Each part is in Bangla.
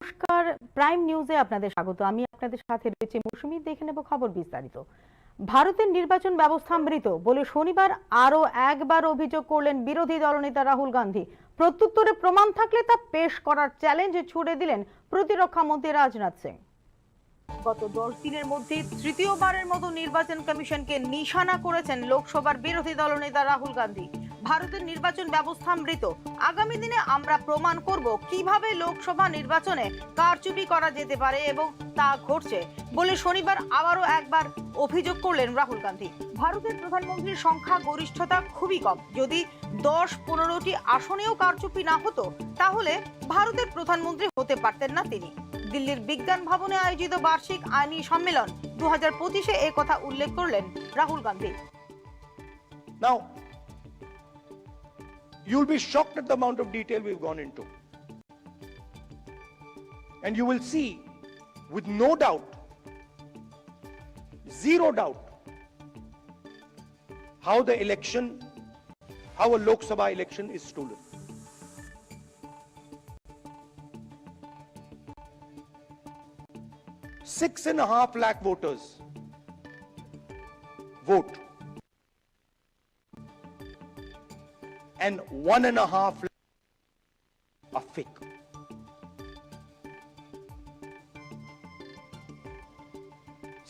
নমস্কার, প্রাইম নিউজে আপনাদের স্বাগত। আমি আপনাদের সাথে রয়েছে মৌসুমী। দেখে নেব খবর বিস্তারিত। ভারতের নির্বাচন ব্যবস্থা মৃত বলে শনিবার আরো একবার অভিযোগ করলেন বিরোধী দলনেতা রাহুল গান্ধী। প্রত্যুত্তরে প্রমাণ থাকলে তা পেশ করার চ্যালেঞ্জ ছুড়ে দিলেন প্রতিরক্ষা মন্ত্রী রাজনাথ সিং। গত 10 দিনের মধ্যে তৃতীয়বারের মতো নির্বাচন কমিশনকে নিশানা করেছেন লোকসভার বিরোধী দলনেতা রাহুল গান্ধী। ভারতের নির্বাচন ব্যবস্থা মৃত, আগামী দিনে আমরা প্রমাণ করব কিভাবে লোকসভা নির্বাচনে কারচুপি করা যেতে পারে এবং তা ঘটছে বলে শনিবার আবারও একবার অভিযোগ করলেন রাহুল গান্ধী। ভারতের প্রধানমন্ত্রীর সংখ্যা গরিষ্ঠতা খুবই কম। যদি 10-15টি আসনেও কারচুপি না হতো তাহলে ভারতের প্রধানমন্ত্রী হতে পারতেন না তিনি। দিল্লির বিজ্ঞান ভবনে আয়োজিত বার্ষিক আইনি সম্মেলন 2025-এ এই কথা উল্লেখ করলেন Rahul Gandhi. Now, you'll be shocked at the amount of detail we've gone into. And you will see, with no doubt, zero doubt, how a Lok Sabha election is stolen. Six and a half lakh voters vote, and 1.5 lakh are fake.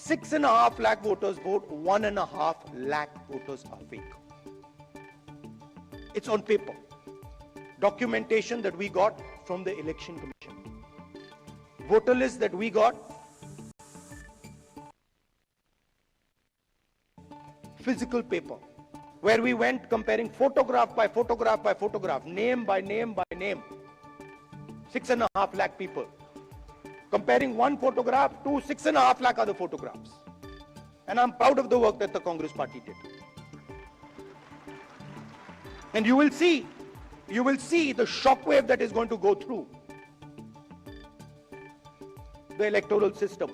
Six and a half lakh voters vote, 1.5 lakh voters are fake. It's on paper. Documentation that we got from the Election Commission. Voter list that we got. Physical paper, where we went comparing photograph by photograph by photograph, name by name by name. 6.5 lakh people. Comparing one photograph to 6.5 lakh other photographs. And I'm proud of the work that the Congress party did. And you will see the shockwave that is going to go through the electoral system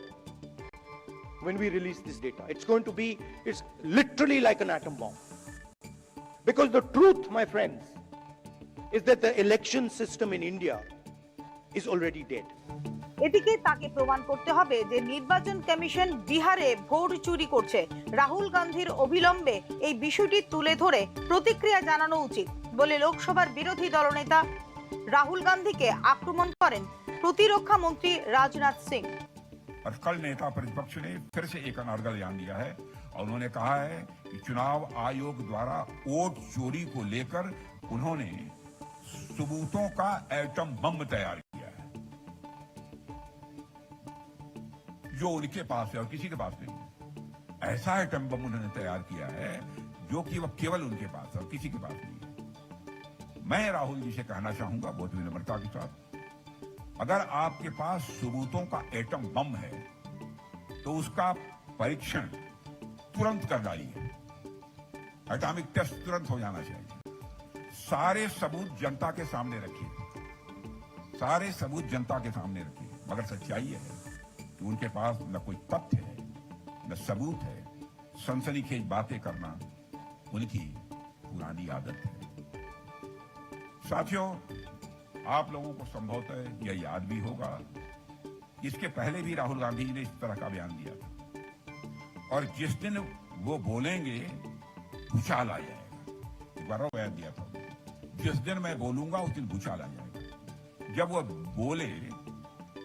when we release this data. It's literally like an atom bomb. Because the truth, my friends, is that the election system in India is already dead. এদিকে তাকে প্রমাণ করতে হবে যে নির্বাচন কমিশন বিহারে ভোট চুরি করছে। রাহুল গান্ধীর অবিলম্বে এই বিষয়টি তুলে ধরে প্রতিক্রিয়া জানানো উচিত বলে লোকসভার বিরোধী দলনেতা রাহুল গান্ধীকে আক্রমণ করেন প্রতিরক্ষা মন্ত্রী রাজনাথ সিং। और कल नेता प्रतिपक्ष ने फिर से एक अनर्गल बयान दिया है और उन्होंने कहा है कि चुनाव आयोग द्वारा वोट चोरी को लेकर उन्होंने सबूतों का एटम बम तैयार किया है जो उनके पास है और किसी के पास नहीं है। ऐसा एटम बम उन्होंने तैयार किया है जो कि वह केवल उनके पास है और किसी के पास नहीं है। मैं राहुल जी से कहना चाहूंगा बहुत विनम्रता के साथ, अगर आपके पास सबूतों का एटम बम है तो उसका परीक्षण तुरंत कर डालिए। एटॉमिक टेस्ट तुरंत हो जाना चाहिए। सारे सबूत जनता के सामने रखिए, सारे सबूत जनता के सामने रखिए। मगर सच्चाई है कि उनके पास न कोई तथ्य है न सबूत है। सनसनीखेज बातें करना उनकी पुरानी आदत है। साथियों, आप लोगों को संभवतः यह याद भी होगा, इसके पहले भी राहुल गांधी जी ने इस तरह का बयान दिया था और जिस दिन वो बोलेंगे भूचाल आ जाएगा। एक बार और बयान दिया था, जिस दिन मैं बोलूंगा उस दिन भूचाल आ जाएगा। जब वो बोले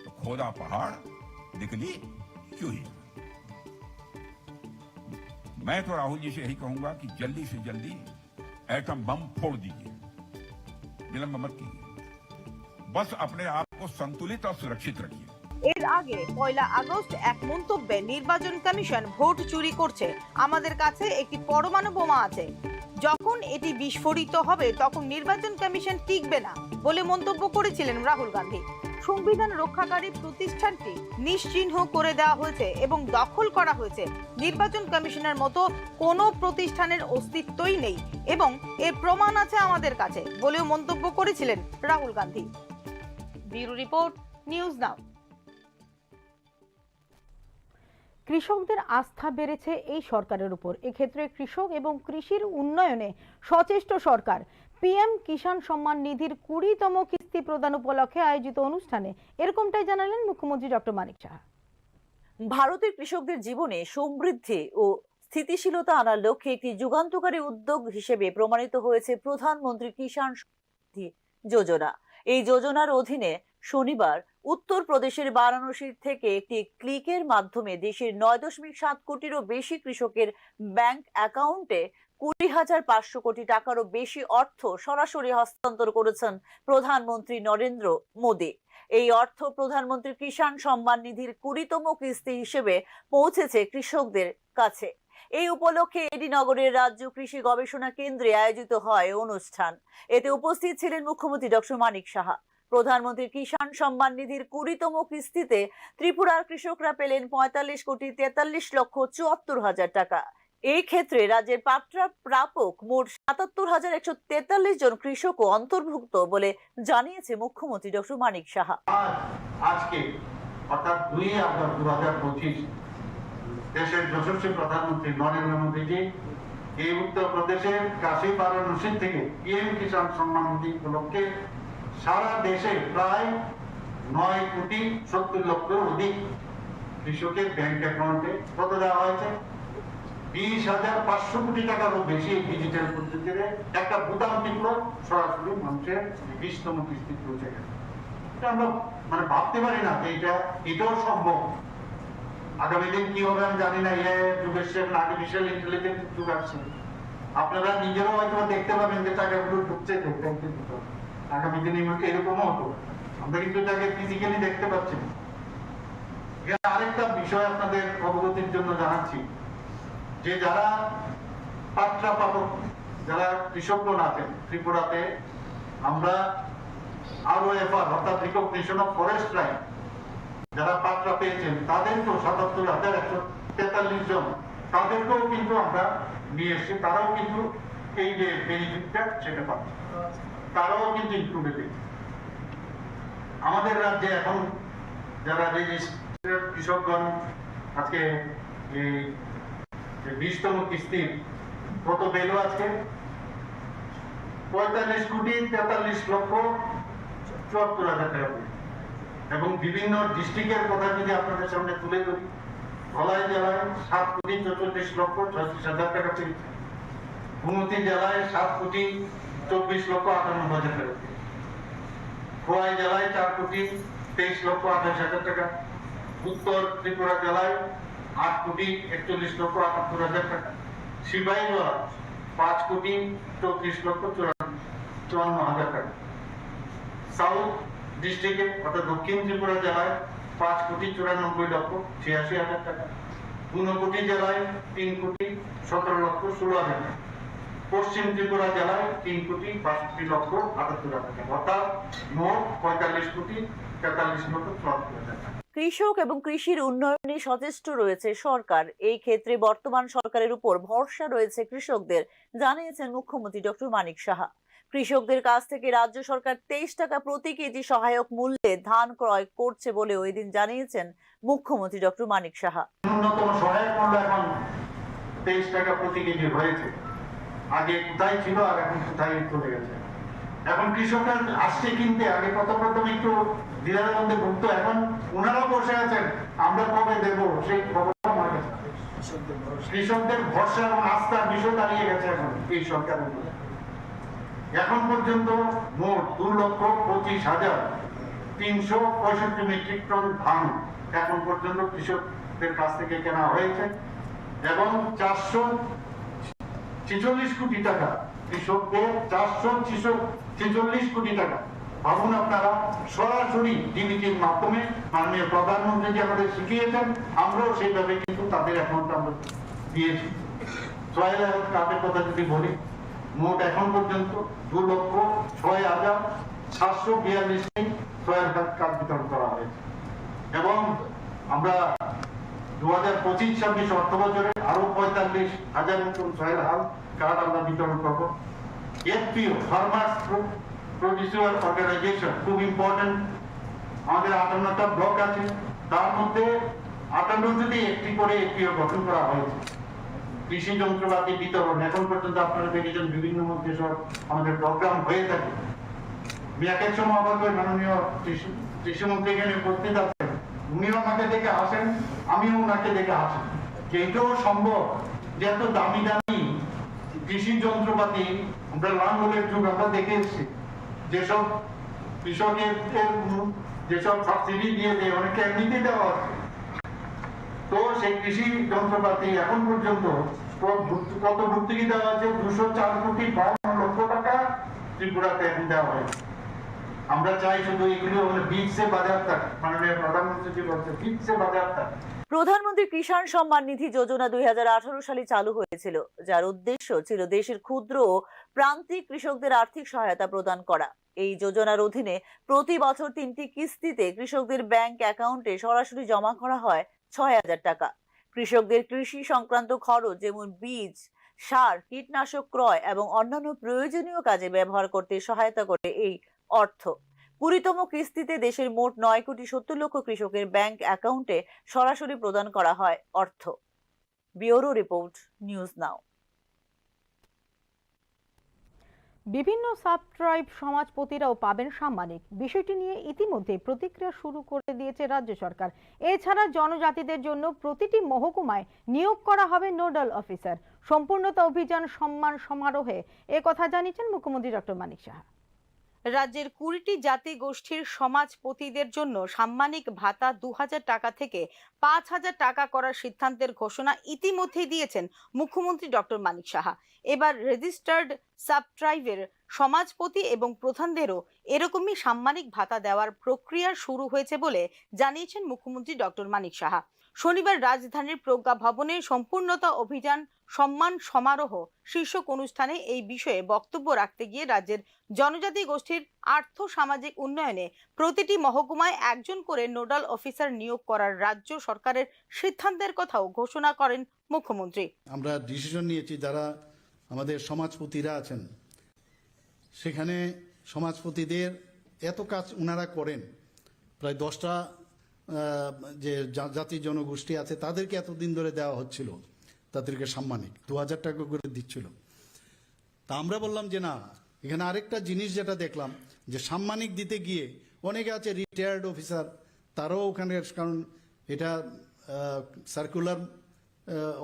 तो खोदा पहाड़ निकली चूही। मैं तो राहुल जी से यही कहूंगा कि जल्दी से जल्दी एटम बम फोड़ दीजिए, विलंब मत कीजिए। बस अपने आप को संतुलित और सुरक्षित रखिए। এর আগে 1 আগস্ট এক মন্তব্যে নির্বাচন কমিশন ভোট চুরি করছে, আমাদের কাছে একটি পরমাণু বোমা আছে, যখন এটি বিস্ফোরিত হবে তখন নির্বাচন কমিশন টিকবে না বলে মন্তব্য করেছিলেন রাহুল গান্ধী। সংবিধান রক্ষাকারী প্রতিষ্ঠানটি নিশ্চিহ্ন করে দেওয়া হয়েছে এবং দখল করা হয়েছে। নির্বাচন কমিশনের মতো কোনো প্রতিষ্ঠানের অস্তিত্বই নেই এবং এর প্রমাণ আছে আমাদের কাছে বলেও মন্তব্য করেছিলেন Rahul Gandhi. Bureau report, news নাও। কৃষকদের আস্থা বেড়েছে এই সরকারের উপর। এক্ষেত্রে কৃষক এবং কৃষির উন্নয়নে সচেষ্ট সরকার। পিএম কিষাণ সম্মান নিধির 20তম কিস্তি কিস্তি প্রদান উপলক্ষে আয়োজিত অনুষ্ঠানে এরকমটাই জানালেন মুখ্যমন্ত্রী ডক্টর মানিক সাহা। ভারতের কৃষকদের জীবনে সমৃদ্ধি ও স্থিতিশীলতা আনার লক্ষ্যে একটি যুগান্তকারী উদ্যোগ হিসেবে প্রমাণিত হয়েছে প্রধানমন্ত্রী কিষাণ সম্মান যোজনা। এই যোজনার অধীনে শনিবার উত্তরপ্রদেশের বারাণসী থেকে একটি ক্লিকের মাধ্যমে দেশের 9.7 কোটিরও বেশি কৃষকের ব্যাংক অ্যাকাউন্টে 20,500 কোটি টাকারও বেশি অর্থ সরাসরি হস্তান্তর করেছেন প্রধানমন্ত্রী নরেন্দ্র মোদী। এই অর্থ প্রধানমন্ত্রী কিষাণ সম্মান নিধির 20তম কিস্তি হিসেবে পৌঁছেছে কৃষকদের কাছে। এই উপলক্ষে এডিনগরের রাজ্য কৃষি গবেষণা কেন্দ্রে আয়োজিত হয় অনুষ্ঠান। এতে উপস্থিত ছিলেন মুখ্যমন্ত্রী ডক্টর মানিক সাহা। প্রধানমন্ত্রী কিষাণ সম্মান নিধির 20তম কিস্তিতে ত্রিপুরার কৃষকরা পেলেন 45,43,74,000 টাকা। এই ক্ষেত্রে রাজ্যের প্রাপক মোট 77,143 জন কৃষকও অন্তর্ভুক্ত বলে জানিয়েছে মুখ্যমন্ত্রী ডক্টর মানিক সাহা। আজকে অর্থাৎ 2 আগস্ট 2025 দেশের যশস্বী প্রধানমন্ত্রী নরেন্দ্র মোদীজি এই উত্তরপ্রদেশের কাশী বারাণসী থেকে পিএম কিষাণ সম্মান নিধি উপলক্ষে সারা দেশে প্রায় 9,70,00,000 অধিক কৃষকের ব্যাংক অ্যাকাউন্টে কত দেওয়া হয়েছে? 20,500 কোটি টাকারও বেশি ডিজিটাল পদ্ধতিতে একটা বুতাম টিপলো সরাসরি মানুষের 20তম কিস্তি পৌঁছে গেছে। এটা আমরা ভাবতে পারি না যে এটাও সম্ভব। আগামী দিন কি হবে আমি জানি না। যুগের শেখে আর্টিফিশিয়াল ইন্টেলিজেন্স যুগ আসছে। আপনারা নিজেরাও হয়তো দেখতে পাবেন যে টাকাগুলো ঢুকছে ব্যাংকের ভিতর। আগামী দিনে এরকমও হতো। আমরা কিন্তু এটাকে ফিজিক্যালি দেখতে পাচ্ছি না। আরেকটা বিষয় আপনাদের অবগতির জন্য জানাচ্ছি যে যারা পাত্রা পাবক যারা কৃষকগণ আছেন ত্রিপুরাতে আমরা ROFR অর্থাৎ রিকগনিশন অফ ফরেস্ট রাইট যারা পাত্রা পেয়েছেন তাদেরকেও 77,143 জন তাদেরকেও কিন্তু আমরা নিয়ে এসেছি। তারাও কিন্তু এই যে বেনিফিটটা সেটা পাচ্ছে, তারাও কিন্তু ইনক্লুডেড। আমাদের রাজ্যে এখন যারা রেজিস্টার্ড কৃষকগণ আজকে এই 20তম কিস্তির কত পেল আজকে? 45,43,74,000 টাকা। এবং বিভিন্ন ডিস্ট্রিক্টের কথা যদি আপনাদের সামনে তুলে ধরি, ধলাই জেলায় 7,44,36,36,000 টাকা পেয়েছে। গুমতি জেলায় 7,24,58,000 টাকা পেয়েছে। খোয়াই জেলায় 4,23,28,000 টাকা। উত্তর ত্রিপুরা জেলায় 8,41,78,000 টাকা। সিপাহীজলা 5,34,54,000 টাকা। সাউথ ডিস্ট্রিক্টে অর্থাৎ দক্ষিণ ত্রিপুরা জেলায় 5,94,86,000 টাকা। ঊনকোটি জেলায় 3,17,16,000 টাকা। পশ্চিম ত্রিপুরা জেলায় 3,62,78,000 টাকা। অর্থাৎ মোট 45,43,74,000 টাকা। কৃষক এবং কৃষির উন্নয়নে সচেষ্ট রয়েছে সরকার। এই ক্ষেত্রে বর্তমান সরকারের উপর ভরসা রয়েছে কৃষকদের, জানিয়েছেন মুখ্যমন্ত্রী ডক্টর মানিক সাহা। কৃষকদের কাছ থেকে রাজ্য সরকার 23 টাকা প্রতি কেজি সহায়ক মূল্যে ধান ক্রয় করছে বলে ওই দিন জানিয়েছেন মুখ্যমন্ত্রী ডক্টর মানিক সাহা। ন্যূনতম সহায়ক মূল্য এখন 23 টাকা প্রতি কেজি হয়েছে। আগে কোথায় ছিল আর এখন কোথায় চলে গেছে। এখন কৃষকরা আসছে কিনতে, আগে প্রথম একটু দ্বিধার মধ্যে ভুগতো, এখন ওনারাও বসে আছেন আমরা কবে দেব সেই খবর আমার কাছে। কৃষকদের ভরসা এবং আস্থার বিষয় দাঁড়িয়ে গেছে এখন এই সরকারের উপরে। এখন পর্যন্ত মোট 2,25,365 মেট্রিক টন ধান এখন পর্যন্ত কৃষকদের কাছ থেকে কেনা হয়েছে এবং 446 কোটি টাকা কৃষকদের 446 কোটি টাকা। ভাবুন আপনারা, সরাসরি ডিবিটির মাধ্যমে মাননীয় প্রধানমন্ত্রী যে আমাদের শিখিয়েছেন আমরাও সেইভাবে কিন্তু তাদের অ্যাকাউন্ট আমরা দিয়েছি। সয়েল হেলথ কার্ডের কথা যদি বলি, মোট এখন পর্যন্ত 2,06,742টি সয়েল হেলথ কার্ড বিতরণ করা হয়েছে এবং আমরা 2025-26 অর্থ বছরে আরো 45,000 নতুন সয়েল হেলথ কার্ড আমরা বিতরণ করব। FPO ফার্মার্স প্রডিউসার অর্গানাইজেশন খুব ইম্পর্টেন্ট। আমাদের 58টা ব্লক আছে, তার মধ্যে 58টি একটি করে FPO গঠন করা হয়েছে। কৃষি যন্ত্রপাতি বিতরণ এখন পর্যন্ত আপনারা দেখেছেন বিভিন্ন মধ্যে সব আমাদের প্রোগ্রাম হয়ে থাকে। আমি এক এক সময় অবাক হই, মাননীয় কৃষিমন্ত্রী এখানে উপস্থিত আছেন, উনিও আমাকে দেখে হাসেন, আমিও ওনাকে দেখে হাসি যে এটাও সম্ভব যে এত দামি দামি কৃষি যন্ত্রপাতি, আমরা লাঙ্গলের যুগ আমরা দেখে এসেছি, যেসব কৃষকের যেসব সাবসিডি দিয়ে দেয় অনেকে এমনিতে দেওয়া আছে, তো সেই কৃষি যন্ত্রপাতি এখন পর্যন্ত কত ভর্তুকি দেওয়া আছে? 204,52,00,000 টাকা ত্রিপুরাতে এখন দেওয়া হয়েছে। আমরা চাই শুধু এগুলো বীজ সে বাজার তক, মাননীয় প্রধানমন্ত্রী বলছে বীজ সে বাজার তক। প্রধানমন্ত্রী কিষাণ সম্মান নিধি যোজনা 2018 সালে চালু হয়েছিল, যার উদ্দেশ্য ছিল দেশের ক্ষুদ্র ও প্রান্তিক কৃষকদের আর্থিক সহায়তা প্রদান করা। এই যোজনার অধীনে প্রতি বছর 3টি কিস্তিতে কৃষকদের ব্যাংক অ্যাকাউন্টে সরাসরি জমা করা হয় 6,000 টাকা। কৃষকদের কৃষি সংক্রান্ত খরচ যেমন বীজ, সার, কীটনাশক ক্রয় এবং অন্যান্য প্রয়োজনীয় কাজে ব্যবহার করতে সহায়তা করে এই অর্থ। 20তম কিস্তিতে দেশের মোট 9,70,00,000 কৃষকের ব্যাংক অ্যাকাউন্টে সরাসরি প্রদান করা হয় অর্থ। ব্যুরো রিপোর্ট, নিউজ নাও। বিভিন্ন সাবট্রাইব সমাজপতিরাও পাবেন সাম্মানিক। বিষয়টি নিয়ে ইতিমধ্যে প্রতিক্রিয়া শুরু করে দিয়েছে রাজ্য সরকার। এছাড়া জনজাতিদের জন্য প্রতিটি মহকুমায় নিয়োগ করা হবে নোডাল অফিসার। সম্পূর্ণতা অভিযান সম্মান সমারোহে একথা জানিয়েছেন মুখ্যমন্ত্রী ডক্টর মানিক সাহা। রাজ্যের 20টি জাতি গোষ্ঠীর সমাজপতিদের জন্য সাম্মানিক ভাতা 2,000 টাকা থেকে 5,000 টাকা করার সিদ্ধান্তের ঘোষণা ইতিমধ্যেই দিয়েছেন মুখ্যমন্ত্রী ডক্টর মানিক সাহা। এবার রেজিস্টার্ড সাবট্রাইবের সমাজপতি এবং প্রধানদেরও এরকমই সাম্মানিক ভাতা দেওয়ার প্রক্রিয়া শুরু হয়েছে বলে জানিয়েছেন মুখ্যমন্ত্রী ডক্টর মানিক সাহা। শনিবার রাজধানীর প্রজ্ঞা ভবনে সম্পূর্ণতা অভিযান সম্মান সমারোহ শীর্ষক অনুষ্ঠানে এই বিষয়ে বক্তব্য রাখতে গিয়ে রাজ্যের জনজাতি গোষ্ঠীর আর্থ সামাজিক উন্নয়নে প্রতিটি মহকুমায় একজন করে নোডাল অফিসার নিয়োগ করার রাজ্য সরকারের সিদ্ধান্তের কথাও ঘোষণা করেন মুখ্যমন্ত্রী। আমরা ডিসিশন নিয়েছি যারা আমাদের সমাজপতিরা আছেন, সেখানে সমাজপতিদের এত কাজ ওনারা করেন, প্রায় 10টা যে জাতি জনগোষ্ঠী আছে তাদেরকে এতদিন ধরে দেওয়া হচ্ছিল, তাদেরকে সাম্মানিক 2,000 টাকা করে দিচ্ছিল। তা আমরা বললাম যে না, এখানে আরেকটা জিনিস যেটা দেখলাম যে সাম্মানিক দিতে গিয়ে অনেকে আছে রিটায়ার্ড অফিসার, তারাও ওখানে, কারণ এটা সার্কুলার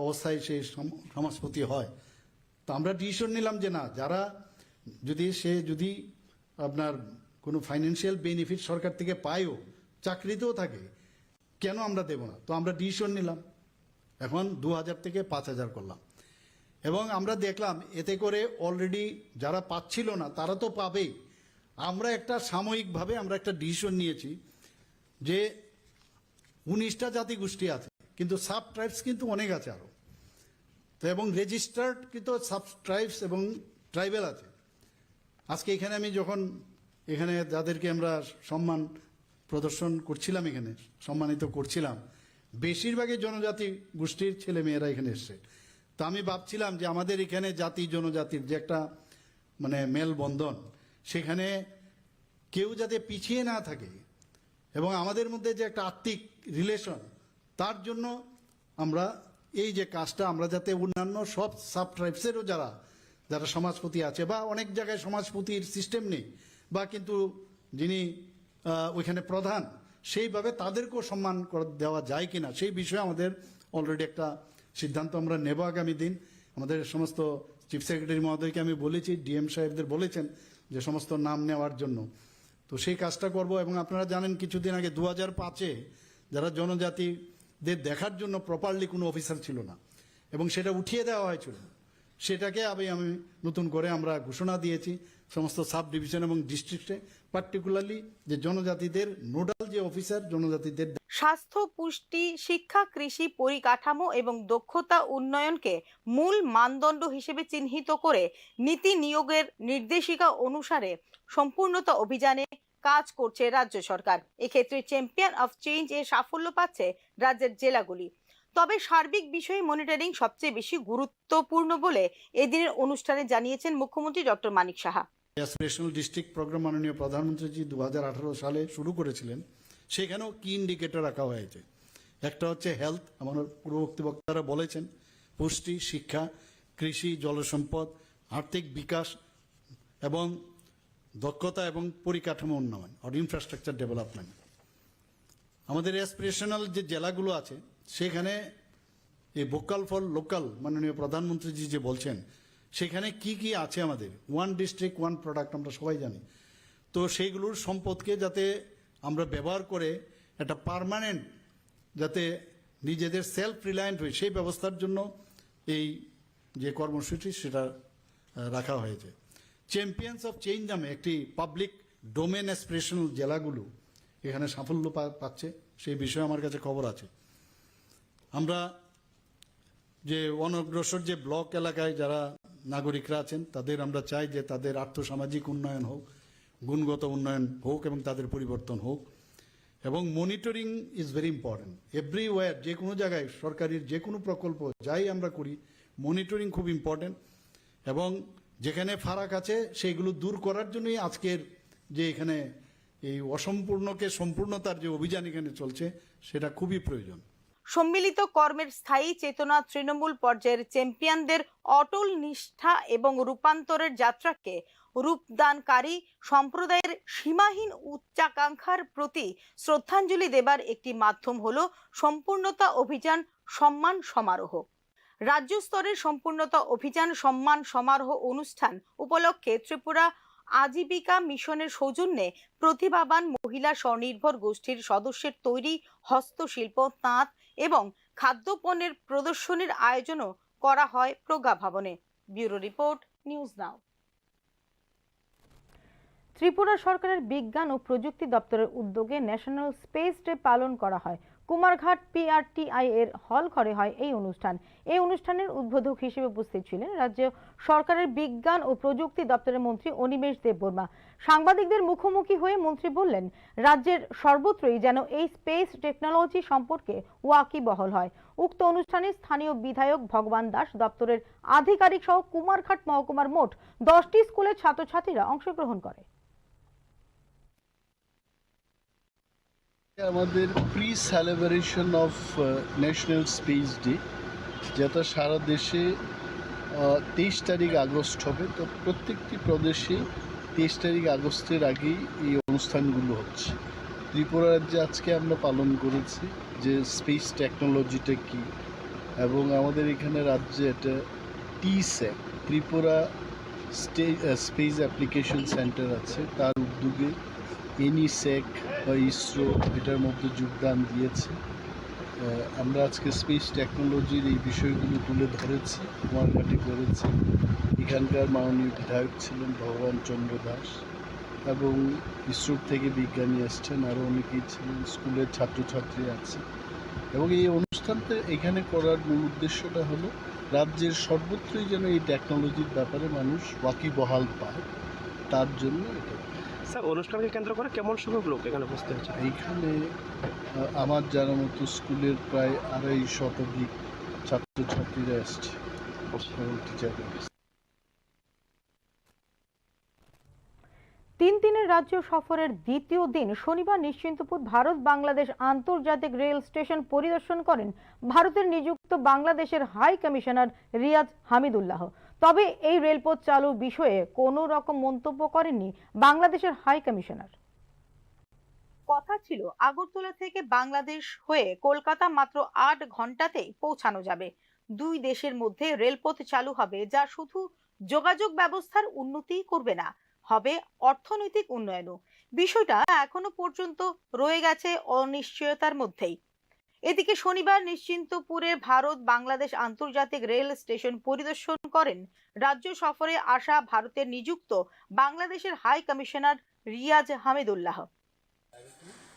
অবস্থায় সেই সমাজপতি হয়। তো আমরা ডিসিশন নিলাম যে না, যারা যদি আপনার কোনো ফাইন্যান্সিয়াল বেনিফিট সরকার থেকে পায়ও, চাকরিতেও থাকে, কেন আমরা দেব না? তো আমরা ডিসিশন নিলাম, এখন 2,000 থেকে 5,000 করলাম। এবং আমরা দেখলাম এতে করে অলরেডি যারা পাচ্ছিল না তারা তো পাবেই। আমরা একটা সাময়িকভাবে আমরা একটা ডিসিশন নিয়েছি যে 19টা জাতিগোষ্ঠী আছে, কিন্তু সাব ট্রাইবস কিন্তু অনেক আছে আরো, তো এবং রেজিস্টার্ড কিন্তু সাব ট্রাইবস এবং ট্রাইবেল আছে। আজকে এখানে আমি যখন এখানে যাদেরকে আমরা সম্মান প্রদর্শন করছিলাম, এখানে সম্মানিত করছিলাম, বেশিরভাগই জনজাতি গোষ্ঠীর ছেলে মেয়েরা এখানে এসছে। তো আমি ভাবছিলাম যে আমাদের এখানে জাতি জনজাতির যে একটা মানে মেলবন্ধন, সেখানে কেউ যাতে পিছিয়ে না থাকে এবং আমাদের মধ্যে যে একটা আত্মিক রিলেশন, তার জন্য আমরা এই যে কাজটা আমরা যাতে অন্যান্য সব সাব ট্রাইবসেরও যারা সমাজপতি আছে, বা অনেক জায়গায় সমাজপতির সিস্টেম নেই, বা কিন্তু যিনি ওইখানে প্রধান, সেইভাবে তাদেরকেও সম্মান দেওয়া যায় কিনা সেই বিষয়ে আমাদের অলরেডি একটা সিদ্ধান্ত আমরা নেব আগামী দিন। আমাদের সমস্ত চিফ সেক্রেটারি মহোদয়কে আমি বলেছি, ডিএম সাহেবদের বলেছেন যে সমস্ত নাম নেওয়ার জন্য, তো সেই কাজটা করব। এবং আপনারা জানেন কিছুদিন আগে 2005-এ যারা জনজাতিদের দেখার জন্য প্রপারলি কোনো অফিসার ছিল না এবং সেটা উঠিয়ে দেওয়া হয়েছিল, সেটাকে আমি নতুন করে আমরা ঘোষণা দিয়েছি সমস্ত সাব ডিভিশন এবং ডিস্ট্রিক্টে, পার্টিকুলারলি যে জনজাতিদের নোডাল যে অফিসার জনজাতিদের। স্বাস্থ্য, পুষ্টি, শিক্ষা, কৃষি, পরিকাঠামো এবং দক্ষতা উন্নয়নকে মূল মানদণ্ড হিসেবে চিহ্নিত করে নীতি নিয়োগের নির্দেশিকা অনুসারে সম্পূর্ণতা অভিযানে কাজ করছে রাজ্য সরকার। এক্ষেত্রে চ্যাম্পিয়ন অফ চেঞ্জ এর সাফল্য পাচ্ছে রাজ্যের জেলাগুলি। তবে সার্বিক বিষয়ে মনিটরিং সবচেয়ে বেশি গুরুত্বপূর্ণ বলে এদিনের অনুষ্ঠানে জানিয়েছেন মুখ্যমন্ত্রী doctor Manik Saha. Aspirational district programme মাননীয় প্রধানমন্ত্রীজি 2018 সালে শুরু করেছিলেন, সেখানেও কি ইন্ডিকেটর রাখা হয়েছে। একটা হচ্ছে হেলথ, আমার পূর্ববর্তী বক্তারা বলেছেন, পুষ্টি, শিক্ষা, কৃষি, জলসম্পদ, আর্থিক বিকাশ এবং দক্ষতা এবং পরিকাঠামো উন্নয়ন আর ইনফ্রাস্ট্রাকচার ডেভেলপমেন্ট। আমাদের অ্যাসপিরেশনাল যে জেলাগুলো আছে সেখানে এই ভোকাল ফর লোকাল মাননীয় প্রধানমন্ত্রীজি যে বলছেন, সেখানে কি কি আছে আমাদের, ওয়ান ডিস্ট্রিক্ট ওয়ান প্রোডাক্ট আমরা সবাই জানি। তো সেইগুলোর সম্পদকে যাতে আমরা ব্যবহার করে একটা পার্মানেন্ট যাতে নিজেদের সেলফ রিলায়েন্ট হই, সেই ব্যবস্থার জন্য এই যে কর্মসূচি সেটা রাখা হয়েছে। চ্যাম্পিয়ন্স অফ চেঞ্জ নামে একটি পাবলিক ডোমেন অ্যাসপিরেশনাল জেলাগুলো এখানে সাফল্য পাচ্ছে, সেই বিষয়ে আমার কাছে খবর আছে। আমরা যে অনগ্রসর যে ব্লক এলাকায় যারা নাগরিকরা আছেন তাদের আমরা চাই যে তাদের আর্থসামাজিক উন্নয়ন হোক, গুণগত উন্নয়ন হোক এবং তাদের পরিবর্তন হোক। এবং monitoring is very important. Everywhere, যে কোনো জায়গায় সরকারের যে কোনো প্রকল্প যাই আমরা করি, মনিটরিং খুব ইম্পর্টেন্ট। এবং যেখানে ফারাক আছে সেইগুলো দূর করার জন্যই আজকের যে এখানে এই অসম্পূর্ণকে সম্পূর্ণতার যে অভিযান এখানে চলছে সেটা খুবই প্রয়োজন। সম্মিলিত কর্মের স্থায়ী চেতনা তৃণমূল পর্যায়ের চ্যাম্পিয়নদের অটল নিষ্ঠা এবং রূপান্তরের যাত্রাকে রূপদানকারী সম্প্রদায়ের সীমাহীন উচ্চাকাঙ্ক্ষার প্রতি শ্রদ্ধাঞ্জলি দেবার একটি মাধ্যম হলো সম্পূর্ণতা অভিযান সম্মান সমারোহ। রাজ্য স্তরের সম্পূর্ণতা অভিযান সম্মান সমারোহ অনুষ্ঠান উপলক্ষে ত্রিপুরা আজীবিকা মিশনের সৌজন্যে প্রতিভাবান মহিলা স্বনির্ভর গোষ্ঠীর সদস্যের তৈরি হস্তশিল্প, তাঁত এবং খাদ্যপণ্যের প্রদর্শনীর আয়োজনও করা হয় প্রজ্ঞা ভবনে। ব্যুরো রিপোর্ট, নিউজ নাও। ত্রিপুরা সরকারের বিজ্ঞান ও প্রযুক্তি দপ্তরের উদ্যোগে ন্যাশনাল স্পেস ডে পালন করা হয়। কুমারঘাট PRTI এর হল ঘরে হয় এই অনুষ্ঠান। এই অনুষ্ঠানের উদ্বোধক হিসেবে উপস্থিত ছিলেন রাজ্য সরকারের বিজ্ঞান ও প্রযুক্তি দপ্তরের মন্ত্রী অনিমেষ দেববর্মা। সাংবাদিকদের মুখোমুখি হয়ে মন্ত্রী বললেন, রাজ্যের সর্বত্রই যেন এই স্পেস টেকনোলজি সম্পর্কে ওয়াকিবহল হয়। উক্ত অনুষ্ঠানে স্থানীয় বিধায়ক ভগবান দাস, দপ্তরের আধিকারিক সহ কুমারঘাট মহকুমার মোট 10টি স্কুলের ছাত্রছাত্রীরা অংশগ্রহণ করে। আমাদের pre celebration of national space day, যেটা সারা দেশে 23 তারিখ আগস্ট হবে। তো প্রত্যেকটি প্রদেশে 23 তারিখ আগস্টের আগেই এই অনুষ্ঠানগুলো হচ্ছে। ত্রিপুরা রাজ্যে আজকে আমরা পালন করেছি যে স্পেস টেকনোলজিটা কী, এবং আমাদের এখানে রাজ্যে এটা TSAC Tripura space application centre আছে, তার উদ্যোগে এনিসেক বা ইসরো এটার মধ্যে যোগদান দিয়েছে। আমরা আজকে স্পেস টেকনোলজির এই বিষয়গুলো তুলে ধরেছি, কুমারঘাটে করেছি। এখানকার মাননীয় বিধায়ক ছিলেন ভগবান চন্দ্র দাস, এবং ইসরোর থেকে বিজ্ঞানী আসছেন, আরও অনেকেই ছিলেন, স্কুলের ছাত্রছাত্রী আছে। এবং এই অনুষ্ঠানটা এখানে করার মূল উদ্দেশ্যটা হলো রাজ্যের সর্বত্রই যেন এই টেকনোলজির ব্যাপারে মানুষ ওয়াকিবহাল পায়, তার জন্য এটা। স্যার, অনুষ্ঠানকে কেন্দ্র করে কেমন সংখ্যক লোক এখানে উপস্থিত হচ্ছে? এইখানে আমার জানার মতো স্কুলের প্রায় 250 শতাধিক ছাত্রছাত্রীরা এসছে এবং টিচাররা এসছে। 3 দিনের রাজ্য সফরের দ্বিতীয় দিন শনিবার নিশ্চিন্তপুর ভারত বাংলাদেশ আন্তর্জাতিক রেল স্টেশন পরিদর্শন করেন ভারতের নিযুক্ত বাংলাদেশের হাই কমিশনার রিয়াজ হামিদুল্লাহ। তবে এই রেলপথ চালুর বিষয়ে কোনো রকম মন্তব্য করেননি বাংলাদেশের হাই কমিশনার। কথা ছিল আগরতলা থেকে বাংলাদেশ হয়ে কলকাতা মাত্র 8 ঘন্টাতেই পৌঁছানো যাবে। দুই দেশের মধ্যে রেলপথ চালু হবে, যা শুধু যোগাযোগ ব্যবস্থার উন্নতি করবে না, হবে অর্থনৈতিক উন্নয়নও। বিষয়টা এখনো পর্যন্ত রয়ে গেছে অনিশ্চয়তার মধ্যেই। এদিকে শনিবার নিশ্চিন্তপুরে ভারত বাংলাদেশ আন্তর্জাতিক রেল স্টেশন পরিদর্শন করেন রাজ্য সফরে আসা ভারতের নিযুক্ত বাংলাদেশের high commissioner Riaz Hamidullah.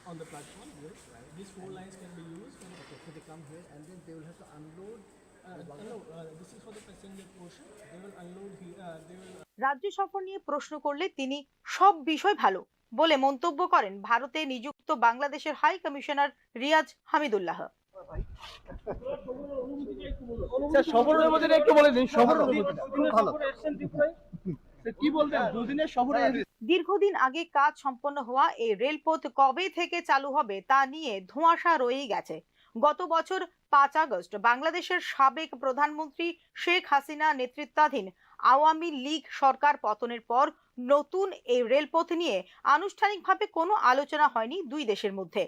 On the platform, yes, right. These 4 lines can be used when they come here, and then they will have to unload. This is for the passenger portion. They will unload here. They will. রাজ্য সফর নিয়ে প্রশ্ন করলে তিনি সব বিষয় ভালো বলে মন্তব্য করেন ভারতে নিযুক্ত বাংলাদেশের high commissioner Riaz Hamidullah. Sir, সফরের মধ্যে একটু বলে দিন। কি বলবেন দুদিনের সফরে? দীর্ঘদিন আগে কাজ সম্পন্ন হওয়া এই রেলপথ কবে থেকে চালু হবে তা নিয়ে ধোঁয়াশা রয়েই গেছে। গত বছর 5 আগস্ট বাংলাদেশের সাবেক প্রধানমন্ত্রী শেখ হাসিনা নেতৃত্বাধীন আওয়ামী লীগ সরকার পতনের পর নতুন এই রেলপথ নিয়ে আনুষ্ঠানিকভাবে কোনো আলোচনা হয়নি দুই দেশের মধ্যে।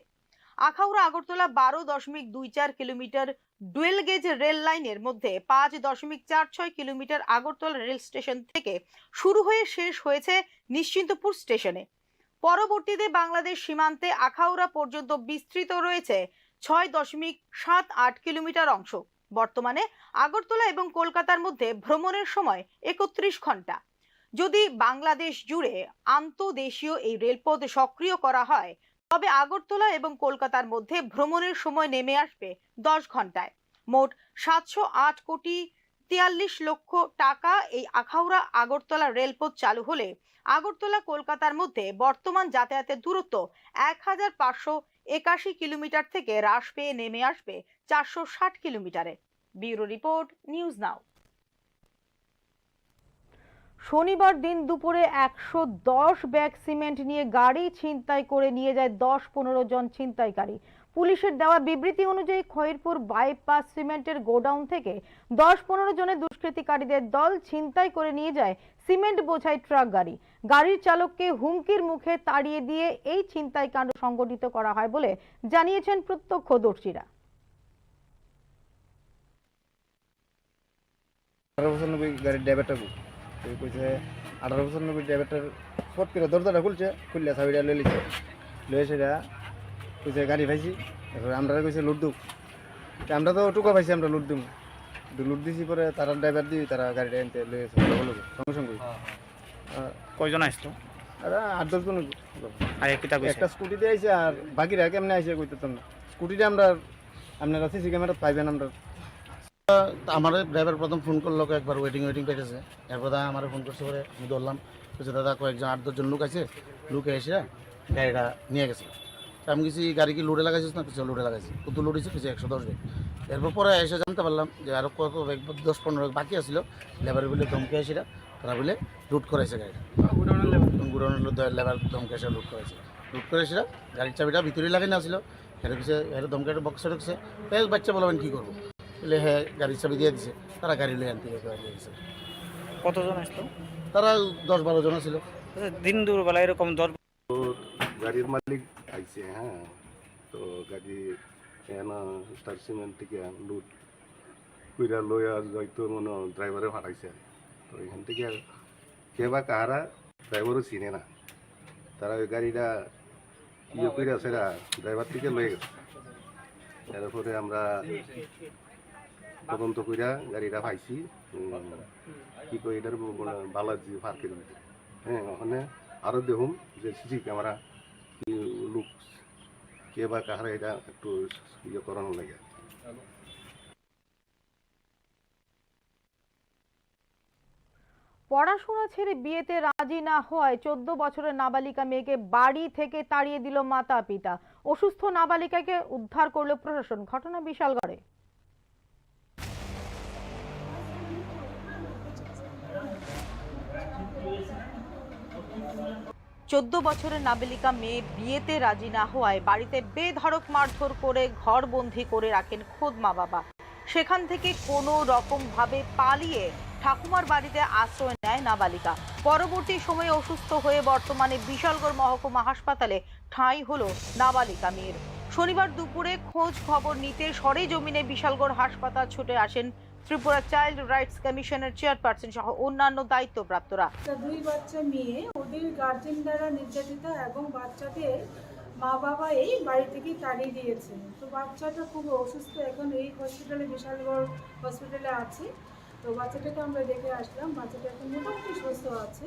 Akhaura Agartala 12.24 kilometre dual gauge rail লাইনের মধ্যে 5.46 কিলোমিটার আগরতলা রেল স্টেশন থেকে শুরু হয়ে শেষ হয়েছে নিশ্চিন্তপুর স্টেশনে। পরবর্তীতে বাংলাদেশ সীমান্তে আখাউড়া পর্যন্ত বিস্তৃত রয়েছে 6.78 কিলোমিটার অংশ। বর্তমানে আগরতলা এবং কলকাতার মধ্যে ভ্রমণের সময় 31 ঘন্টা। যদি বাংলাদেশ জুড়ে আন্তঃদেশীয় এই রেলপথ সক্রিয় করা হয় তবে আগরতলা এবং কলকাতার মধ্যে ভ্রমণের সময় নেমে আসবে 10 ঘন্টায়। মোট 708 কোটি 43 লক্ষ টাকা এই আখাউড়া আগরতলা রেলপথ চালু হলে আগরতলা কলকাতার মধ্যে বর্তমান যাতায়াতের দূরত্ব 1581 কিলোমিটার থেকে হ্রাস পেয়ে নেমে আসবে 460 কিলোমিটারে। ব্যুরো রিপোর্ট, নিউজ নাও। শনিবার দিন দুপুরে 110 ব্যাগ সিমেন্ট নিয়ে গাড়ি ছিনতাই করে নিয়ে যায় 10-15 জন ছিনতাইকারী। পুলিশের দেওয়া বিবৃতি অনুযায়ী খয়েরপুর বাইপাস সিমেন্টের গোডাউন থেকে 10-15 জনের দুষ্কৃতিকারীদের দল ছিনতাই করে নিয়ে যায় সিমেন্ট বোঝাই ট্রাক গাড়ি। গাড়ির চালককে হুমকির মুখে তাড়িয়ে দিয়ে এই ছিনতাইকাণ্ড সংগঠিত করা হয় বলে জানিয়েছেন প্রত্যক্ষদর্শীরা। 1895 গাড়ির ড্রাইভারটা কইছে 1895 ড্রাইভারটার ফট করে দরজাটা খুললে চাবিটা লয়ে লিছে লয়ে সেটা কইছে গাড়ি পাইছি। তারপরে আমরা কইছে লুট দুক, আমরা তো টুকা পাইছি, আমরা লুট দিম, লুট দিছি। পরে তারা ড্রাইভার দিয়ে তারা গাড়িটা এনতে লয়েছে সঙ্গে সঙ্গে। কয়জন আসতো? আর 8-10 জন। আর একটা স্কুটি দিয়ে আইছে, আর বাকিরা কেমনে আইছে কইতেতাম না। স্কুটিটা আমরা আপনারা সিসি ক্যামেরা পাইবেন। আমরা আমার ড্রাইভার প্রথম ফোন করলো, একবার ওয়েটিং পেটেছে। এরপর আমার ফোন করছে, পরে আমি ধরলাম, বলছে দাদা কয়েকজন 8-10 জন লোক আছে, লোকে এসে গাড়িটা নিয়ে গেছে। আমি কিছু গাড়ি কি লোডে লাগাইছিস না? কিছু লোডে লাগাইছি, কত লোড হয়েছে? কিছু 110 ব্যাগ। এরপর পরে এসে জানতে পারলাম যে আরও কত ব্যাগ 10-15 ব্যাগ বাকি আসছিল। লেবার বলে ধমকে এসে তারা বলে লুট করাইছে গাড়িটা। গুডাউনের লেবার ধমকে এসে লুট করাইছে। লুট করে এসে গাড়ির চাবিটা ভিতরেই লাগাই না ছিল। এর কিছু এর ধমকে বক্সে ঢুকছে। বাচ্চা বলবেন কী করবো? বলে হ্যাঁ, গাড়ির চাবি দিয়ে দিছে। তারা গাড়ি লয়ে আনতে গেছে। কতজন আসতো? তারা 10-12 জন ছিল। দিন দুপুরবেলা এরকম গাড়ির মালিক আইছে, হ্যাঁ, তো গাড়ি স্টার সিমেন্ট থেকে লুট কইরা লইয়া যাইতো মনে ড্রাইভারে ফাটাইছে। তো এখান থেকে কে বা কাহারা ড্রাইভারও চিনে না। তারা ওই গাড়িটা ইয়ে করে সেরা ড্রাইভার থেকে লয়ে গেছে। তারপরে আমরা তদন্ত কইরা গাড়িটা পাইছি কি কই এটার বালাজি পার্কের ভিতরে। হ্যাঁ, ওখানে আরও দেখুন যে সিসি ক্যামেরা কি লুক কে বা কাহারা এটা একটু ইয়ে করানো লাগে। পড়াশোনা ছেড়ে বিয়েতে রাজি না হওয়ায় 14 বছরের নাবালিকা মেয়েকে বাড়ি থেকে তাড়িয়ে দিল মাতা পিতা। অসুস্থ নাবালিকাকে উদ্ধার করল প্রশাসন। ঘটনা বিশালগড়ে। 14 বছরের নাবালিকা মেয়ে বিয়েতে রাজি না হওয়ায় বাড়িতে বেধড়ক মারধর করে ঘরবন্দি করে রাখেন খোদ মা বাবা। সেখান থেকে কোনো রকম ভাবে পালিয়ে ঠাকুমার বাড়িতে আশ্রয় নেয় নাবালিকা। পরবর্তী সময়ে অসুস্থ হয়ে বর্তমানে বিশালগড় মহকুমা হাসপাতালে ঠাঁই হলো নাবালিকা মেয়ের। শনিবার দুপুরে খোঁজ খবর নিতে সরেজমিনে বিশালগড় হাসপাতাল ছুটে আসেন ত্রিপুরা চাইল্ড রাইটস কমিশনের চেয়ারপারসন সহ অন্যান্য দায়িত্বপ্রাপ্তরা। 2 বাচ্চা মেয়ে, ওদের গার্জেন দ্বারা নির্যাতিত এবং বাচ্চাদের মা বাবা এই বাড়ি থেকে তাড়িয়ে দিয়েছে। তো বাচ্চাটা খুব অসুস্থ, এখন এই হসপিটালে বিশালগড় হসপিটালে আছে। তো বাচ্চাটাকে আমরা দেখে আসলাম, বাচ্চাটা এখন মোটামুটি সুস্থ আছে।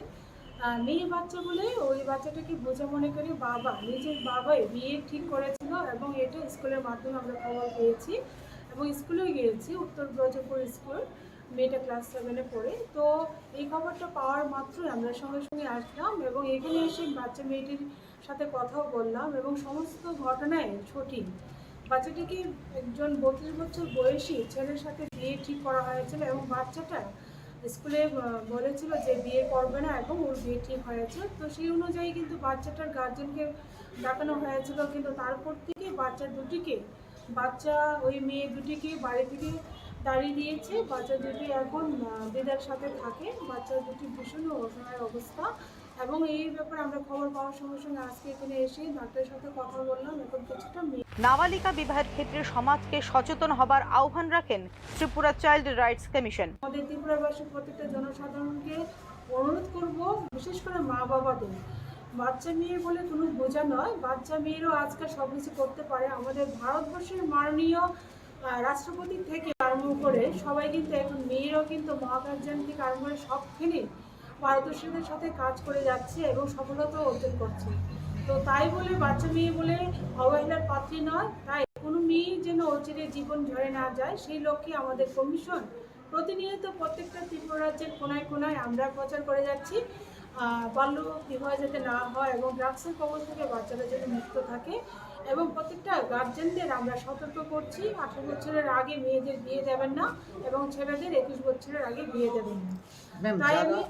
মেয়ে বাচ্চা বলে ওই বাচ্চাটাকে বোঝা মনে করি বাবা, নিজের বাবাই বিয়ে ঠিক করেছিল এবং এটা স্কুলের মাধ্যমে আমরা খবর পেয়েছি এবং স্কুলে গিয়েছি, উত্তর ব্রজপুর স্কুল, মেয়েটা ক্লাস 7-এ পড়ে। তো এই খবরটা পাওয়ার মাত্রই আমরা সঙ্গে সঙ্গে আসলাম এবং এখানে এসে বাচ্চা মেয়েটির সাথে কথাও বললাম এবং সমস্ত ঘটনায় সঠিক। বাচ্চাটিকে একজন 32 বছর বয়সী ছেলের সাথে বিয়ে ঠিক করা হয়েছিল এবং বাচ্চাটা স্কুলে বলেছিল যে বিয়ে করবে না এবং ওর বিয়ে ঠিক হয়েছে। তো সেই অনুযায়ী কিন্তু বাচ্চাটার গার্জেনকে ডাকানো হয়েছিল, কিন্তু তারপর থেকে বাচ্চা ওই মেয়ে দুটিকে বাড়ি থেকে তাড়িয়ে দিয়েছে। বাচ্চা দুটি এখন দিদার সাথে থাকে। বাচ্চা দুটি ভীষণ অসহায় অবস্থা এবং এই ব্যাপারে আমরা খবর পাওয়ার সঙ্গে সঙ্গে আজকে এখানে এসে ডাক্তারের সাথে কথা বললাম, এখন কিছুটা নাবালিকা বিবাহের ক্ষেত্রে সমাজকে সচেতন হবার আহ্বান রাখেন ত্রিপুরা চাইল্ড রাইটস কমিশন। আমাদের ত্রিপুরাবাসী প্রত্যেকটা জনসাধারণকে অনুরোধ করব, বিশেষ করে মা বাবাদের, বাচ্চা মেয়ে বলে কোনো বোঝা নয়, বাচ্চা মেয়েরও আজকাল সব কিছু করতে পারে। আমাদের ভারতবর্ষের মাননীয় রাষ্ট্রপতি থেকে আরম্ভ করে সবাই কিন্তু এখন মেয়েরাও কিন্তু মহাকাশযান থেকে আরম্ভ করে সবখানে পারদর্শীদের সাথে কাজ করে যাচ্ছে এবং সফলতা অর্জন করছে। তো তাই বলে বাচ্চা মেয়ে বলে অবহেলার পাত্রী নয়, তাই কোনো মেয়ে যেন অচিরে জীবন ঝরে না যায় সেই লক্ষ্যে আমাদের কমিশন প্রতিনিয়ত প্রত্যেকটা ত্রিপুরা রাজ্যের কোনায় কোনায় আমরা প্রচার করে যাচ্ছি বাল্য বিবাহ যাতে না হয় এবং ড্রাগসের কবল থেকে বাচ্চারা যেন মুক্ত থাকে। এবং প্রত্যেকটা গার্জেনদের আমরা সতর্ক করছি, 18 বছরের আগে মেয়েদের বিয়ে দেবেন না এবং ছেলেদের 21 বছরের আগে বিয়ে দেবেন না। তাই আমি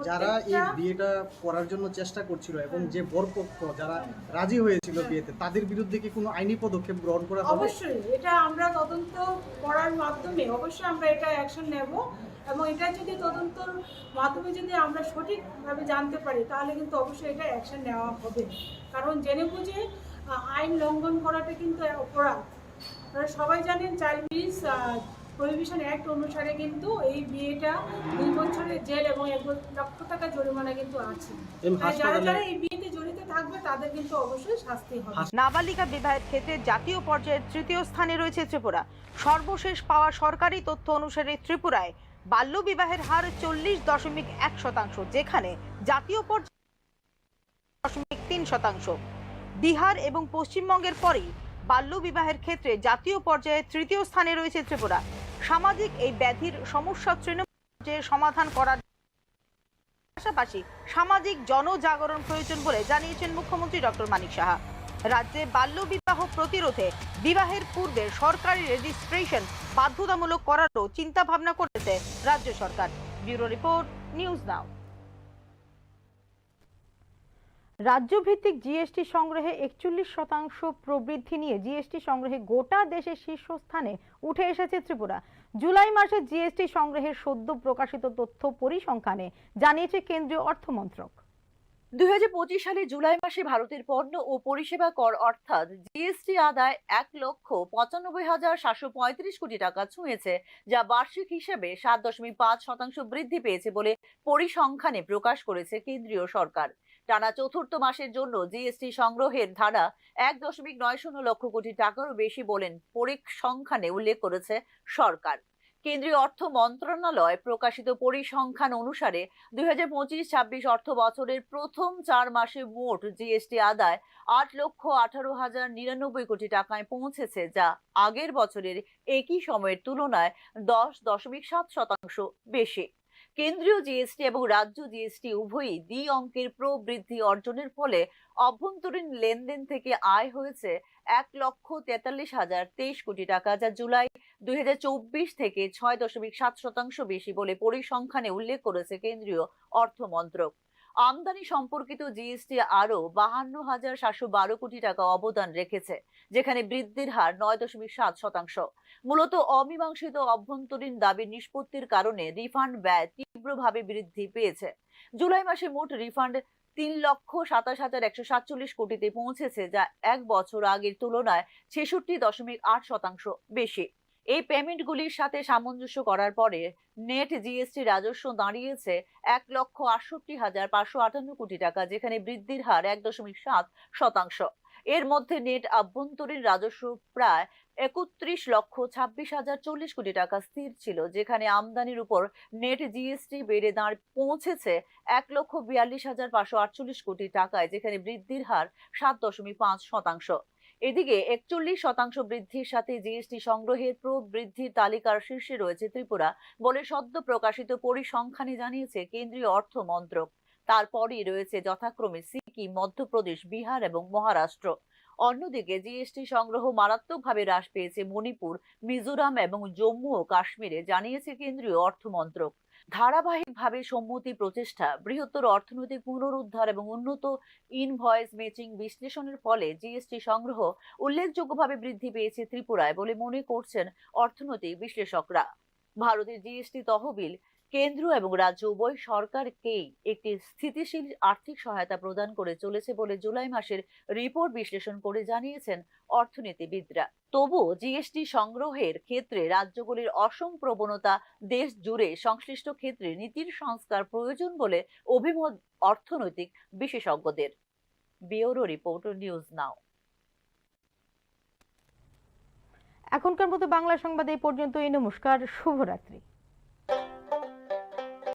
যারা এই বিয়েটা করার জন্য চেষ্টা করছিল এবং যে বরপক্ষ যারা রাজি হয়েছিল বিয়েতে, তাদের বিরুদ্ধে কি কোনো আইনি পদক্ষেপ গ্রহণ করা হবে? অবশ্যই এটা আমরা তদন্ত করার মাধ্যমে অবশ্যই আমরা এটা অ্যাকশন নেব এবং এটা যদি তদন্তর মাধ্যমে যদি আমরা সঠিকভাবে জানতে পারি তাহলে কিন্তু অবশ্যই এটা অ্যাকশন নেওয়া হবে। কারণ জেনে বুঝে আইন লঙ্ঘন করাটা কিন্তু অপরাধ। আপনারা সবাই জানেন চাইল্ড ম্যারেজ প্রহিবিশন অ্যাক্ট অনুসারে কিন্তু এই বিয়েটা 2 বছরের জেল এবং 1 লক্ষ টাকা জরিমানা কিন্তু আছে। যারা যারা এই বিয়েতে জড়িত থাকবে তাদের কিন্তু অবশ্যই শাস্তি হবে। নাবালিকা বিবাহের ক্ষেত্রে জাতীয় পর্যায়ে 3য় স্থানে রয়েছে ত্রিপুরা। সর্বশেষ পাওয়া সরকারি তথ্য অনুসারে ত্রিপুরায় বাল্য বিবাহের হার 40.1%, যেখানে জাতীয় পর্যায়ে 0.3%। বিহার এবং পশ্চিমবঙ্গের পরেই বাল্য বিবাহের ক্ষেত্রে জাতীয় পর্যায়ে 3য় স্থানে রয়েছে ত্রিপুরা। সামাজিক এই ব্যাধির সমস্যা তৃণমূলে সমাধান করার পাশাপাশি সামাজিক জনজাগরণ প্রয়োজন বলে জানিয়েছেন মুখ্যমন্ত্রী ডক্টর মানিক সাহা। রাজ্যে বাল্য বিবাহ প্রতিরোধে বিবাহের পূর্বে সরকারি রেজিস্ট্রেশন বাধ্যতামূলক করারও চিন্তা ভাবনা করেছে রাজ্য সরকার। Bureau report, news now. রাজ্যভিত্তিক জিএসটি সংগ্রহে 41% প্রবৃদ্ধি নিয়ে জিএসটি সংগ্রহে গোটা দেশের শীর্ষস্থানে উঠে এসেছে ত্রিপুরা। জুলাই মাসে জিএসটি সংগ্রহের সদ্য প্রকাশিত তথ্য পরিসংখ্যানে জানিয়েছে কেন্দ্রীয় অর্থমন্ত্রক। 2025 সালে জুলাই মাসে ভারতের পণ্য ও পরিষেবা কর অর্থাৎ জিএসটি আদায় 1,95,735 কোটি টাকা ছুঁয়েছে, যা বার্ষিক হিসেবে 7.5% বৃদ্ধি পেয়েছে বলে পরিসংখ্যানে প্রকাশ করেছে কেন্দ্রীয় সরকার। টানা চতুর্থ মাসের জন্য জিএসটি সংগ্রহের ধারা 1.90 লক্ষ কোটি টাকারও বেশি বলেন পরিসংখ্যানে উল্লেখ করেছে সরকার। কেন্দ্রীয় অর্থ মন্ত্রণালয় প্রকাশিত পরিসংখ্যান অনুসারে 2025-26 অর্থ বছরের প্রথম 4 মাসে মোট জিএসটি আদায় 8,18,099 কোটি টাকায় পৌঁছেছে, যা আগের বছরের একই সময়ের তুলনায় 10.7% বেশি। কেন্দ্রীয় জিএসটি এবং রাজ্য জিএসটি উভয়ই দ্বি অঙ্কের প্রবৃদ্ধি অর্জনের ফলে অভ্যন্তরীণ লেনদেন থেকে আয় হয়েছে 1,43,023 কোটি টাকা, যা জুলাই 2024 থেকে 6.7% বেশি বলে পরিসংখ্যানে উল্লেখ করেছে কেন্দ্রীয় অর্থমন্ত্রক। আমদানি সম্পর্কিত জিএসটি আরও 52,712 কোটি টাকা অবদান রেখেছে, যেখানে বৃদ্ধির হার 9.7%। মূলত অমীমাংসিত অভ্যন্তরীণ দাবির নিষ্পত্তির কারণে রিফান্ড ব্যয় তীব্রভাবে বৃদ্ধি পেয়েছে। জুলাই মাসে মোট রিফান্ড 3,27,147 কোটিতে পৌঁছেছে, যা এক বছর আগের তুলনায় 66.8% বেশি। এই পেমেন্টগুলির সাথে সামঞ্জস্য করার পরে নেট জিএসটি রাজস্ব দাঁড়িয়েছে 1,68,558 কোটি টাকা, যেখানে বৃদ্ধির হার 1.7%। এর মধ্যে নেট আভ্যন্তরীণ রাজস্ব প্রায় 31,26,040 কোটি টাকা স্থির ছিল, যেখানে আমদানির উপর নেট জিএসটি বেড়ে পৌঁছেছে 1,42,548 কোটি টাকায়, যেখানে বৃদ্ধির হার 7.5%। এদিকে 41% বৃদ্ধির সাথে জিএসটি সংগ্রহের প্রবৃদ্ধির তালিকার শীর্ষে রয়েছে ত্রিপুরা বলে সদ্য প্রকাশিত পরিসংখ্যানে জানিয়েছে কেন্দ্রীয় অর্থ মন্ত্রক। তারপরই রয়েছে যথাক্রমে সিকিম, মধ্যপ্রদেশ, বিহার এবং মহারাষ্ট্র। অন্যদিকে জিএসটি সংগ্রহ মারাত্মকভাবে হ্রাস পেয়েছে মণিপুর, মিজোরাম এবং জম্মু ও কাশ্মীরে, জানিয়েছে কেন্দ্রীয় অর্থমন্ত্রক। ধারাবাহিকভাবে সম্মতি প্রচেষ্টা, বৃহত্তর অর্থনৈতিক পুনরুদ্ধার এবং উন্নত ইনভয়েস ম্যাচিং বিশ্লেষণের ফলে জিএসটি সংগ্রহ উল্লেখযোগ্যভাবে বৃদ্ধি পেয়েছে ত্রিপুরায় বলে মনে করছেন অর্থনৈতিক বিশ্লেষকরা। ভারতের জিএসটি তহবিল কেন্দ্র এবং রাজ্য উভয় সরকারকেই একটি স্থিতিশীল আর্থিক সহায়তা প্রদান করে চলেছে বলে জুলাই মাসের রিপোর্ট বিশ্লেষণ করে জানিয়েছেন অর্থনীতিবিদরা। তবুও জিএসটি সংগ্রহের ক্ষেত্রে রাজ্যগুলির অসম প্রবণতা দেশ জুড়ে সংশ্লিষ্ট ক্ষেত্রে নীতির সংস্কার প্রয়োজন বলে অভিমত অর্থনৈতিক বিশেষজ্ঞদের। ব্যুরো রিপোর্ট, নিউজ নাও। এখনকার মতো বাংলা সংবাদ এই পর্যন্তই। নমস্কার, শুভরাত্রি।